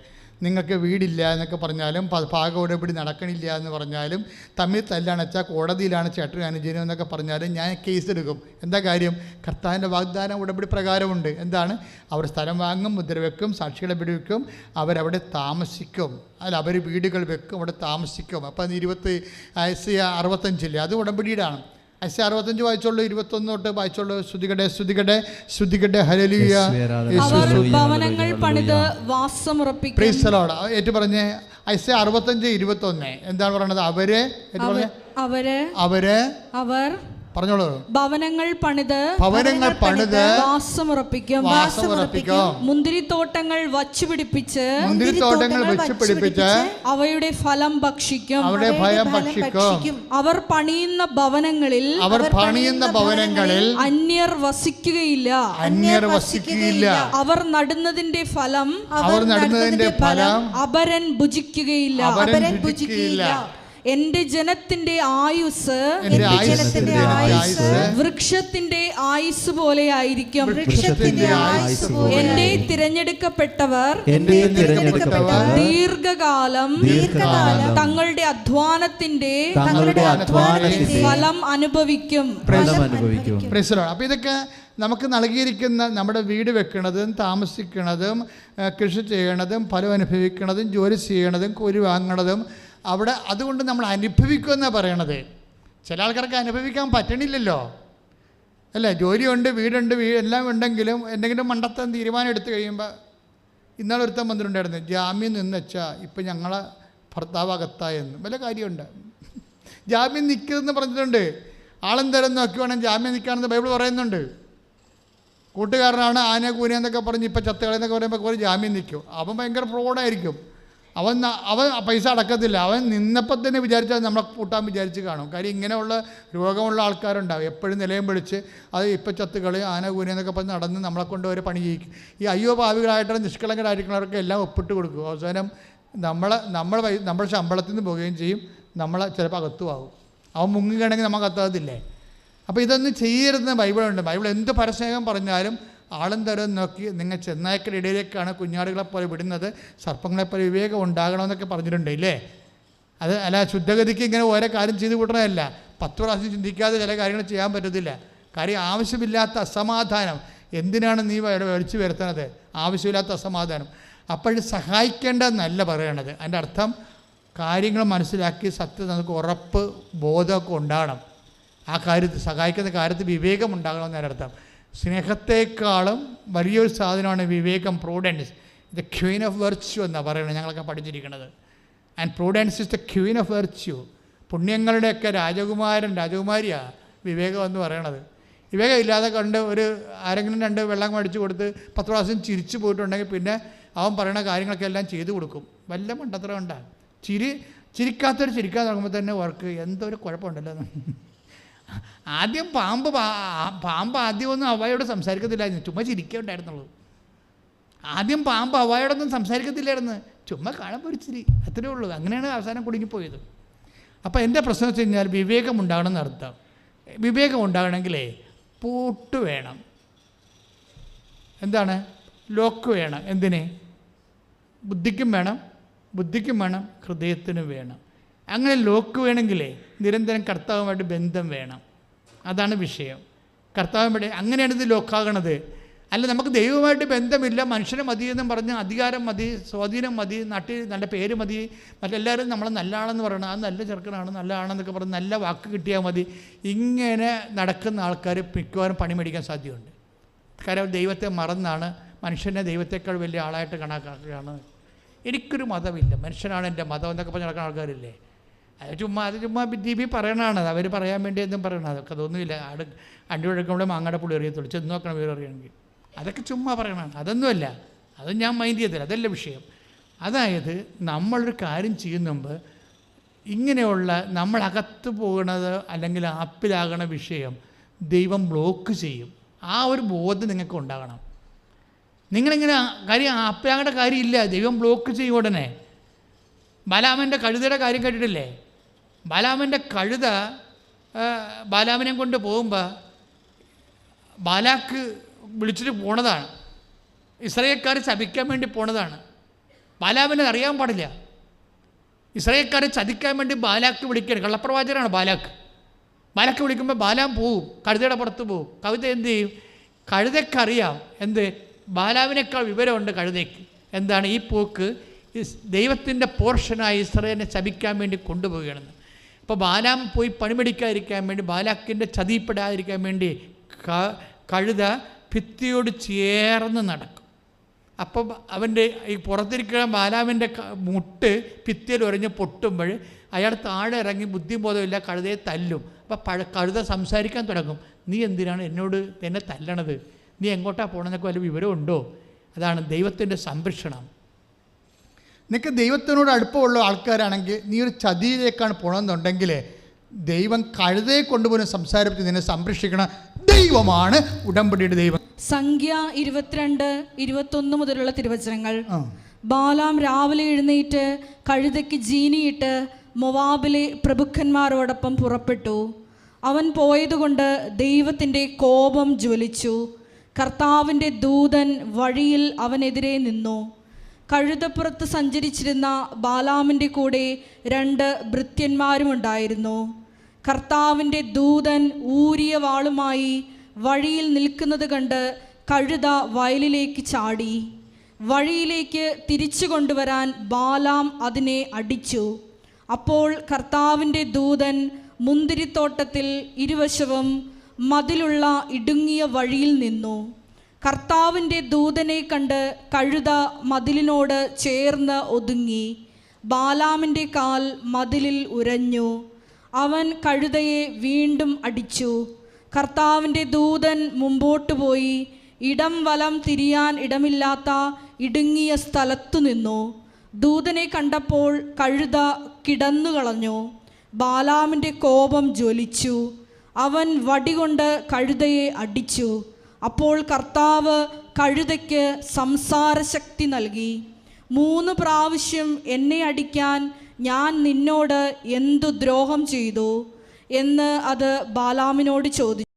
S1: നിങ്ങൾക്ക് വീടില്ല എന്നൊക്കെ പറഞ്ഞാലും ഭാഗം ഉടമ്പടി നടക്കണില്ല എന്ന് പറഞ്ഞാലും തമ്മിൽ തല്ലാണ് വെച്ചാൽ കോടതിയിലാണ് ചേട്ടനും അനുജനും എന്നൊക്കെ പറഞ്ഞാലും ഞാൻ കേസ് എടുക്കും. എന്താ കാര്യം? കർത്താവിൻ്റെ വാഗ്ദാനം ഉടമ്പടി പ്രകാരമുണ്ട്. എന്താണ്? അവർ സ്ഥലം വാങ്ങും, മുദ്രവെക്കും, സാക്ഷികളെ പിടിവെക്കും, അവരവിടെ താമസിക്കും. അല്ല, അവർ വീടുകൾ വെക്കും, അവിടെ താമസിക്കും. അപ്പം 65 അത് ഉടമ്പടിയിലാണ്. 65 വായിച്ചോളൂ, 21 തൊട്ട് വായിച്ചോളൂ. ശ്രുതികട്ടെ ഹല്ലേലൂയ.
S2: ഭവനങ്ങൾ പണിത് വാസമുറപ്പിക്കും.
S1: Price the Lord. ഏറ്റു പറഞ്ഞേ 65:21 എന്താണ് പറയണത്? അവർ പറഞ്ഞോളൂ.
S2: ഭവനങ്ങൾ പണിത് വാസമുറപ്പിക്കും. മുന്തിരിത്തോട്ടങ്ങൾ വച്ചുപിടിപ്പിച്ച് അവയുടെ ഫലം ഭക്ഷിക്കും. അവർ പണിയുന്ന ഭവനങ്ങളിൽ അന്യർ വസിക്കുകയില്ല. അവർ നടുന്നതിന്റെ ഫലം അപരൻ ഭുജിക്കുകയില്ല. എന്റെ ജനത്തിന്റെ ആയുസ് വൃക്ഷത്തിന്റെ ആയുസ് പോലെ ആയിരിക്കും. എന്റെ തിരഞ്ഞെടുക്കപ്പെട്ടവർ ദീർഘകാലം തങ്ങളുടെ അധ്വാനത്തിന്റെ ഫലം അനുഭവിക്കും.
S1: അപ്പോൾ ഇതൊക്കെ നമുക്ക് നൽകിയിരിക്കുന്ന നമ്മുടെ വീട് വെക്കണതും താമസിക്കണതും കൃഷി ചെയ്യണതും ഫലം അനുഭവിക്കണതും ജോലി ചെയ്യണതും കൂലി വാങ്ങണതും അവിടെ അതുകൊണ്ട് നമ്മൾ അനുഭവിക്കുമെന്നാണ് പറയണത്. ചില ആൾക്കാർക്ക് അനുഭവിക്കാൻ പറ്റണില്ലല്ലോ. അല്ലേ? ജോലിയുണ്ട്, വീടുണ്ട്, എല്ലാം ഉണ്ടെങ്കിലും എന്തെങ്കിലും മണ്ടത്തം തീരുമാനം എടുത്തു കഴിയുമ്പോൾ, ഇന്നാളൊരുത്തം വന്നിട്ടുണ്ടായിരുന്നു, ജാമ്യം നിന്ന് വെച്ചാൽ ഇപ്പം ഞങ്ങളെ ഭർത്താവ് അകത്തായെന്ന്. വല്ല കാര്യമുണ്ട്? ജാമ്യം നിൽക്കുന്നതെന്ന് പറഞ്ഞിട്ടുണ്ട്. ആളെന്തരം നോക്കി വേണം ജാമ്യം നിൽക്കുകയാണെന്ന് ബൈബിൾ പറയുന്നുണ്ട്. കൂട്ടുകാരനാണ് ആന കൂന എന്നൊക്കെ പറഞ്ഞ് ഇപ്പം ചത്തുകളെന്നൊക്കെ പറയുമ്പോൾ കുറേ ജാമ്യം നിൽക്കും. അവൻ ഭയങ്കര ഫ്രോഡായിരിക്കും. അവൻ പൈസ അടക്കത്തില്ല. അവൻ നിന്നപ്പോൾ തന്നെ വിചാരിച്ചാൽ നമ്മളെ കൂട്ടാൻ വിചാരിച്ച് കാണും. കാര്യം ഇങ്ങനെയുള്ള രോഗമുള്ള ആൾക്കാരുണ്ടാവും. എപ്പോഴും നിലയം പിടിച്ച് അത് ഇപ്പം ചത്തുകളി ആന കൂന എന്നൊക്കെ പറഞ്ഞ് നടന്ന് നമ്മളെ കൊണ്ട് ഒരു പണി ചെയ്യിക്കും. ഈ അയ്യോ ഭാവികളായിട്ടുള്ള നിഷ്കളങ്കരായിരിക്കുന്നവർക്ക് എല്ലാം ഒപ്പിട്ട് കൊടുക്കും. അവസാനം നമ്മൾ ശമ്പളത്തിൽ നിന്ന് പോവുകയും ചെയ്യും. നമ്മളെ ചിലപ്പോൾ അകത്തുമാകും. അവൻ മുങ്ങുകയാണെങ്കിൽ നമുക്ക് അകത്താകത്തില്ലേ? അപ്പോൾ ഇതൊന്നും ചെയ്യരുതെന്ന് ബൈബിളുണ്ട്. ബൈബിൾ എന്ത് പരസ്നേഹം പറഞ്ഞാലും ആളും തരം നോക്കി നിങ്ങൾ ചെന്നായ്ക്കളുടെ ഇടയിലേക്കാണ് കുഞ്ഞാടുകളെപ്പോലെ വിടുന്നത്, സർപ്പങ്ങളെപ്പോലെ വിവേകം ഉണ്ടാകണമെന്നൊക്കെ പറഞ്ഞിട്ടുണ്ട് ഇല്ലേ? അത് അല്ല, ശുദ്ധഗതിക്ക് ഇങ്ങനെ ഓരോ കാര്യം ചെയ്ത് കൂട്ടണമല്ല. 10 പ്രാവശ്യം ചിന്തിക്കാതെ ചില കാര്യങ്ങൾ ചെയ്യാൻ പറ്റത്തില്ല. കാര്യം ആവശ്യമില്ലാത്ത അസമാധാനം. എന്തിനാണ് നീ വലിച്ചു വരുത്തുന്നത്? ആവശ്യമില്ലാത്ത അസമാധാനം. അപ്പോഴും സഹായിക്കേണ്ടതെന്നല്ല പറയണത്. അതിൻ്റെ അർത്ഥം കാര്യങ്ങൾ മനസ്സിലാക്കി സത്യം നമുക്ക് ഉറപ്പ് ബോധമൊക്കെ ഉണ്ടാകണം. ആ കാര്യത്തിൽ സഹായിക്കുന്ന കാര്യത്തിൽ വിവേകം ഉണ്ടാകണമെന്ന് അതിനർത്ഥം. സ്നേഹത്തെക്കാളും വലിയൊരു സാധനമാണ് വിവേകം, prudence. The queen of virtue എന്നാണ് പറയുന്നത്, ഞങ്ങളൊക്കെ പഠിച്ചിരിക്കുന്നത്. And prudence is the queen of virtue. പുണ്യങ്ങളുടെയൊക്കെ രാജകുമാരിയാണ് വിവേകം എന്ന് പറയണത്. വിവേകം ഇല്ലാതെ കണ്ട് ആരെങ്കിലും 2 വെള്ളം മേടിച്ച് കൊടുത്ത് 10 പ്രാവശ്യം ചിരിച്ചു പോയിട്ടുണ്ടെങ്കിൽ പിന്നെ അവൻ പറയുന്ന കാര്യങ്ങളൊക്കെ എല്ലാം ചെയ്തു കൊടുക്കും. വല്ല മണ്ടത്തരം ഉണ്ടാകും. ചിരിക്കാത്തൊരു ചിരിക്കാൻ തുടങ്ങുമ്പോൾ തന്നെ ഓർക്ക് എന്തോ ഒരു കുഴപ്പമുണ്ടല്ലോ. ആദ്യം പാമ്പ് ആദ്യമൊന്നും അവയോട് സംസാരിക്കത്തില്ലായിരുന്നു, ചുമ്മാ ചിരിക്കണ്ടായിരുന്നുള്ളൂ. ആദ്യം പാമ്പ് അവയോടൊന്നും സംസാരിക്കത്തില്ലായിരുന്നു, ചുമ്മാ കാണുമ്പോൾ ഒരു ചിരി, അത്രേ ഉള്ളൂ. അങ്ങനെയാണ് അവസാനം കുടുങ്ങിപ്പോയത്. അപ്പോൾ എൻ്റെ പ്രശ്നം വെച്ച് കഴിഞ്ഞാൽ വിവേകം ഉണ്ടാകണം എന്നർത്ഥം. വിവേകം ഉണ്ടാകണമെങ്കിലേ പൂട്ട് വേണം. എന്താണ്? ലോക്ക് വേണം. എന്തിന്? ബുദ്ധിക്കും വേണം, ഹൃദയത്തിനും വേണം. അങ്ങനെ ലോക്ക് വേണമെങ്കിലേ നിരന്തരം കർത്താവുമായിട്ട് ബന്ധം വേണം. അതാണ് വിഷയം. കർത്താവുമായിട്ട് അങ്ങനെയാണ് ഇത് ലോക്കാകണത്. അല്ല, നമുക്ക് ദൈവമായിട്ട് ബന്ധമില്ല, മനുഷ്യനെ മതി എന്നും പറഞ്ഞ് അധികാരം മതി, സ്വാധീനം മതി, നാട്ടിൽ നല്ല പേര് മതി, മറ്റെല്ലാവരും നമ്മളെ നല്ല ആളെന്ന് പറയണം, അത് നല്ല ചെറുക്കനാണ്, നല്ല ആണെന്നൊക്കെ പറഞ്ഞ് നല്ല വാക്ക് കിട്ടിയാൽ മതി. ഇങ്ങനെ നടക്കുന്ന ആൾക്കാർ മിക്കവാറും പണി മേടിക്കാൻ സാധ്യതയുണ്ട്. കാരണം ദൈവത്തെ മറന്നാണ് മനുഷ്യനെ ദൈവത്തെക്കാൾ വലിയ ആളായിട്ട് കണക്കാക്കുകയാണ്. എനിക്കൊരു മതമില്ല, മനുഷ്യനാണ് എൻ്റെ മതം എന്നൊക്കെ പറഞ്ഞ് നടക്കുന്ന ആൾക്കാരില്ലേ? അത് ചുമ്മാ ബി പറയണതാണ്. അവർ പറയാൻ വേണ്ടി എന്തും പറയണം. അതൊക്കെ അതൊന്നുമില്ല. അടിയൊഴുക്കുമ്പോൾ മാങ്ങയുടെ പുളി എറിയത്തുള്ളൂ, ചെന്ന് നോക്കണം വേറെ അറിയണമെങ്കിൽ. അതൊക്കെ ചുമ്മാ പറയണതാണ്. അതൊന്നുമല്ല, അത് ഞാൻ മൈൻഡ് ചെയ്തില്ല, അതല്ല വിഷയം. അതായത് നമ്മളൊരു കാര്യം ചെയ്യുന്നുമ്പ് ഇങ്ങനെയുള്ള നമ്മളകത്ത് പോകുന്നത് അല്ലെങ്കിൽ ആപ്പിലാകണ വിഷയം ദൈവം ബ്ലോക്ക് ചെയ്യും. ആ ഒരു ബോധം നിങ്ങൾക്ക് ഉണ്ടാകണം. നിങ്ങളിങ്ങനെ കാര്യം ആപ്പിലാകേണ്ട കാര്യമില്ല, ദൈവം ബ്ലോക്ക് ചെയ്യും ഉടനെ. ബാലാമൻ്റെ കഴുതയുടെ കാര്യം കേട്ടിട്ടില്ലേ? ബാലാമൻ്റെ കഴുത ബാലാമിനെ കൊണ്ട് പോകുമ്പോൾ ബാലാക്ക് വിളിച്ചിട്ട് പോണതാണ്. ഇസ്രായേൽക്കാരെ ശപിക്കാൻ വേണ്ടി പോണതാണ്. ബാലാമിനെ അറിയാൻ പാടില്ല. ഇസ്രായേൽക്കാരെ ചതിക്കാൻ വേണ്ടി ബാലാക്ക് വിളിക്കുകയാണ്. കള്ളപ്രവാചകനാണ് ബാലാക്ക് വിളിക്കുമ്പോൾ ബാലാം പോവും, കഴുതയുടെ പുറത്ത് പോവും. കവിത എന്ത് ചെയ്യും? കഴുതയ്ക്കറിയാം എന്ത് ബാലാമിനേക്കാൾ വിവരമുണ്ട് കഴുതയ്ക്ക്. എന്താണ് ഈ പോക്ക്? ദൈവത്തിൻ്റെ പോർഷനായി ഇസ്രായേലിനെ ശപിക്കാൻ വേണ്ടി കൊണ്ടുപോവുകയാണെന്ന്. അപ്പോൾ ബാലാം പോയി പണിമെടിക്കാതിരിക്കാൻ വേണ്ടി, ബാലാക്കിൻ്റെ ചതിപ്പെടാതിരിക്കാൻ വേണ്ടി കഴുത ഭിത്തിയോട് ചേർന്ന് നടക്കും. അപ്പോൾ അവൻ്റെ ഈ പുറത്തിരിക്കുന്ന ബാലാമിൻ്റെ മുട്ട് ഭിത്തിയിൽ ഉരഞ്ഞ് പൊട്ടുമ്പോൾ അയാൾ താഴെ ഇറങ്ങി ബുദ്ധിബോധമില്ല കഴുതയെ തല്ലും. അപ്പോൾ കഴുത സംസാരിക്കാൻ തുടങ്ങും. നീ എന്തിനാണ് എന്നെ തല്ലണത്? നീ എങ്ങോട്ടാണ് പോകണമെന്നൊക്കെ വല്ല വിവരമുണ്ടോ? അതാണ് ദൈവത്തിൻ്റെ സംരക്ഷണം. നിനക്ക് ദൈവത്തിനോട് അടുപ്പമുള്ള ആൾക്കാരാണെങ്കിൽ നീ ഒരു ചതിയിലേക്കാണ് പോകണമെന്നുണ്ടെങ്കിൽ ദൈവം കഴുതയെ കൊണ്ടുപോലും സംസാരിച്ച് നിന്നെ സംരക്ഷിക്കണം. ദൈവമാണ് ഉടമ്പടിയുടെ ദൈവം.
S2: സംഖ്യ 22-21 മുതലുള്ള തിരുവചനങ്ങൾ. ബാലാം രാവിലെ എഴുന്നേറ്റ് കഴുതയ്ക്ക് ജീനിയിട്ട് മൊവാബിലെ പ്രഭുക്കന്മാരോടൊപ്പം പുറപ്പെട്ടു. അവൻ പോയതുകൊണ്ട് ദൈവത്തിൻ്റെ കോപം ജ്വലിച്ചു. കർത്താവിൻ്റെ ദൂതൻ വഴിയിൽ അവനെതിരെ നിന്നു. കഴുതപ്പുറത്ത് സഞ്ചരിച്ചിരുന്ന ബാലാമിൻ്റെ കൂടെ 2 ഭൃത്യന്മാരുമുണ്ടായിരുന്നു. കർത്താവിൻ്റെ ദൂതൻ ഊരിയ വാളുമായി വഴിയിൽ നിൽക്കുന്നത് കണ്ട് കഴുത വയലിലേക്ക് ചാടി. വഴിയിലേക്ക് തിരിച്ചു കൊണ്ടുവരാൻ ബാലാം അതിനെ അടിച്ചു. അപ്പോൾ കർത്താവിൻ്റെ ദൂതൻ മുന്തിരിത്തോട്ടത്തിൽ ഇരുവശവും മതിലുള്ള ഇടുങ്ങിയ വഴിയിൽ നിന്നു. കർത്താവിൻ്റെ ദൂതനെ കണ്ട് കഴുത മതിലിനോട് ചേർന്ന് ഒതുങ്ങി. ബാലാമിൻ്റെ കാൽ മതിലിൽ ഉരഞ്ഞു. അവൻ കഴുതയെ വീണ്ടും അടിച്ചു. കർത്താവിൻ്റെ ദൂതൻ മുമ്പോട്ട് പോയി ഇടം വലം തിരിയാൻ ഇടമില്ലാത്ത ഇടുങ്ങിയ സ്ഥലത്തു നിന്നു. ദൂതനെ കണ്ടപ്പോൾ കഴുത കിടന്നുകളഞ്ഞു. ബാലാമിൻ്റെ കോപം ജ്വലിച്ചു. അവൻ വടികൊണ്ട് കഴുതയെ അടിച്ചു. അപ്പോൾ കർത്താവ് കഴുതയ്ക്ക് സംസാരശക്തി നൽകി. 3 പ്രാവശ്യം എന്നെ അടിക്കാൻ ഞാൻ നിന്നോട് എന്തു ദ്രോഹം ചെയ്തു എന്ന് അത് ബാലാമിനോട് ചോദിച്ചു.